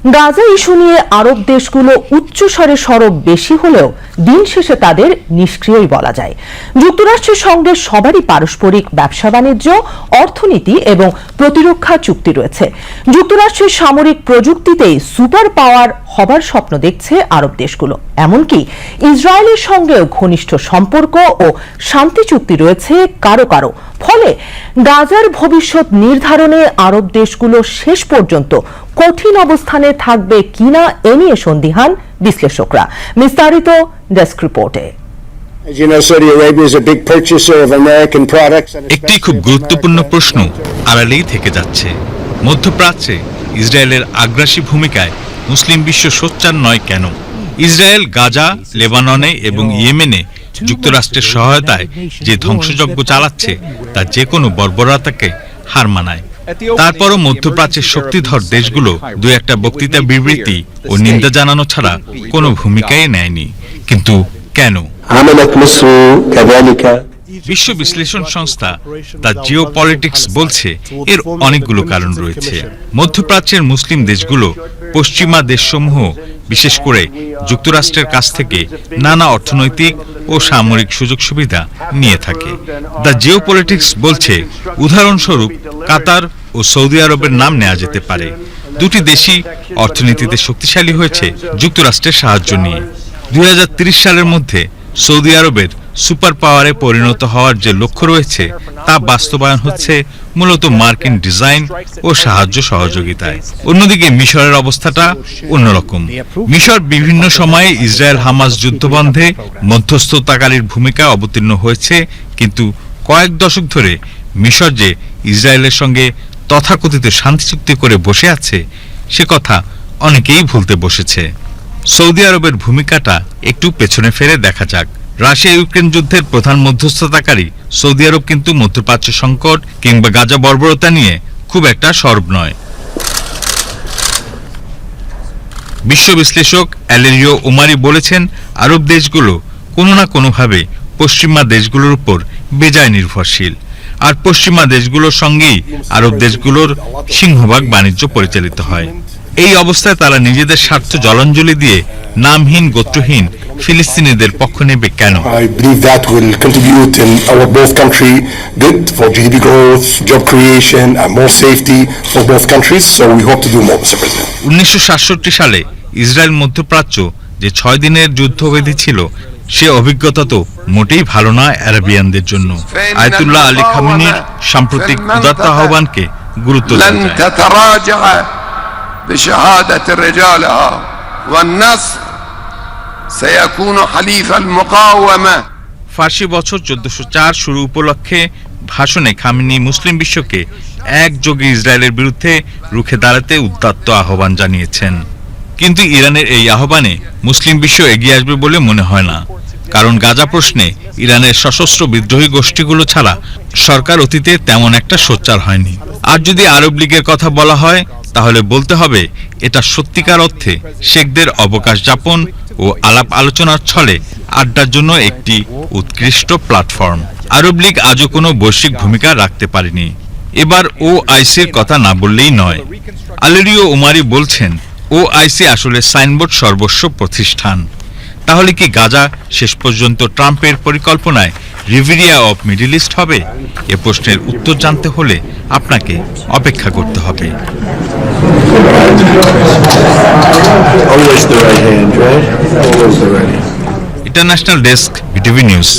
Gaza issue নিয়ে আরব দেশগুলো উচ্চস্বরে সরব বেশি হলেও দিন শেষে তাদের নিষ্ক্রিয়ই বলা যায়। যুক্তরাষ্ট্রের সঙ্গে সবারই পারস্পরিক ব্যবসা বাণিজ্য, অর্থনীতি এবং প্রতিরক্ষা চুক্তি রয়েছে। যুক্তরাষ্ট্রের সামরিক প্রযুক্তিতেই সুপার পাওয়ার হবার স্বপ্ন দেখছে আরব দেশগুলো। এমনকি ইসরায়েলের সঙ্গেও ঘনিষ্ঠ সম্পর্ক ও শান্তি চুক্তি রয়েছে কারো কারো। ফলে গাজার ভবিষ্যৎ নির্ধারণে আরব দেশগুলো শেষ পর্যন্ত কঠিন অবস্থানে থাকবে কিনা এ নিয়ে সন্দিহান বিশ্লেষকরা। বিস্তারিত ডেস্ক রিপোর্টে। একটি খুব গুরুত্বপূর্ণ প্রশ্ন আড়ালেই থেকে যাচ্ছে। মধ্যপ্রাচ্যে ইসরায়েলের আগ্রাসী ভূমিকায় মুসলিম বিশ্ব সোচ্চার নয় কেন? ইসরায়েল গাজা, লেবাননে এবং ইয়েমেনে যুক্তরাষ্ট্রের সহায়তায় যে ধ্বংসযজ্ঞ চালাচ্ছে তা যে কোনো বর্বরতাকে হার মানায়। তারপরও মধ্যপ্রাচ্যের শক্তিধর দেশগুলো দু একটা বক্তৃতা, বিবৃতি ও নিন্দা জানানো ছাড়া কোনো ভূমিকাই নেয়নি। কিন্তু কেন? বিশ্ব বিশ্লেষণ সংস্থা দ্য জিওপলিটিক্স বলছে এর অনেকগুলো কারণ রয়েছে। মধ্যপ্রাচ্যের মুসলিম দেশগুলো পশ্চিমা দেশসমূহ, বিশেষ করে যুক্তরাষ্ট্রের কাছ থেকে নানা অর্থনৈতিক ও সামরিক সুযোগ সুবিধা নিয়ে থাকে। দ্য জিওপলিটিক্স বলছে, উদাহরণস্বরূপ কাতার ও সৌদি আরবের নাম নেওয়া যেতে পারে। দুটি দেশই অর্থনীতিতে শক্তিশালী হয়েছে যুক্তরাষ্ট্রের সাহায্য নিয়ে। 2030 সালের মধ্যে সৌদি আরবের সুপার পাওয়ারে পরিণত হওয়ার যে লক্ষ্য রয়েছে তা বাস্তবায়ন হচ্ছে মূলত মার্কিন ডিজাইন ও সাহায্য সহযোগিতায়। অন্যদিকে মিশরের অবস্থাটা অন্যরকম। মিশর বিভিন্ন সময়ে ইসরায়েল হামাস যুদ্ধবন্ধে মধ্যস্থতাকারীর ভূমিকা অবতীর্ণ হয়েছে, কিন্তু কয়েক দশক ধরে মিশর যে ইসরায়েলের সঙ্গে তথাকথিত শান্তি চুক্তি করে বসে আছে সে কথা অনেকেই ভুলতে বসেছে। সৌদি আরবের ভূমিকাটা একটু পেছনে ফেরে দেখা যাক। রাশিয়া ইউক্রেন যুদ্ধের প্রধান মধ্যস্থতাকারী সৌদি আরব কিন্তু মধ্যপ্রাচ্য সংকট কিংবা গাজা বর্বরতা নিয়ে খুব একটা সরব নয়। বিশ্ব বিশ্লেষক অ্যালেরিও ওমারি বলেছেন, আরব দেশগুলো কোনো না কোনোভাবে পশ্চিমা দেশগুলোর উপর বেজায় নির্ভরশীল, আর পশ্চিমা দেশগুলোর সঙ্গেই আরব দেশগুলোর সিংহভাগ বাণিজ্য পরিচালিত হয়। এই অবস্থায় তারা নিজেদের স্বার্থ জলাঞ্জলি দিয়ে নামহীন, গোত্রহীন ফিলিস্তিনিদের পক্ষ নেবে কেন? 1967 সালে ইসরায়েল মধ্যপ্রাচ্য যে 6 দিনের যুদ্ধ বেঁধেছিল সে অভিজ্ঞতা তো মোটেই ভালো নয় আরাবিয়ানদের জন্য। আয়াতুল্লাহ আলী খামেনির সাম্প্রতিক উদাত্ত আহ্বানকে গুরুত্ব দেওয়া بشهادة رجالها والنصر سيكون حليف المقاومة। ফার্সি বছর 1404 শুরু উপলক্ষে ভাষণে খামেনি মুসলিম বিশ্বকে একযোগে ইসরায়েলের বিরুদ্ধে রুখে দাঁড়াতে উদাত্ত আহ্বান জানিয়েছেন। কিন্তু ইরানের এই আহ্বানে মুসলিম বিশ্ব এগিয়ে আসবে বলে মনে হয় না, কারণ গাজা প্রশ্নে ইরানের সশস্ত্র বিদ্রোহী গোষ্ঠীগুলো ছাড়া সরকার অতীতে তেমন একটা সোচ্চার হয়নি। আর যদি আরব লীগের কথা বলা হয় তাহলে বলতে হবে এটা সত্যিকার অর্থে শেখদের অবকাশ যাপন ও আলাপ আলোচনার ছলে আড্ডার জন্য একটি উৎকৃষ্ট প্ল্যাটফর্ম। আরব লীগ আজও কোনো বৈশ্বিক ভূমিকা রাখতে পারেনি। এবার OICর কথা না বললেই নয়। আলেরিও ওমারি বলছেন, OIC আসলে সাইনবোর্ড সর্বস্ব প্রতিষ্ঠান। তাহলে কি গাজা শেষ পর্যন্ত ট্রাম্পের পরিকল্পনায় রিভেরিয়া অফ মিডল ইস্ট হবে? এ প্রশ্নের উত্তর জানতে হলে আপনাকে অপেক্ষা করতে হবে। International desk, BTV news.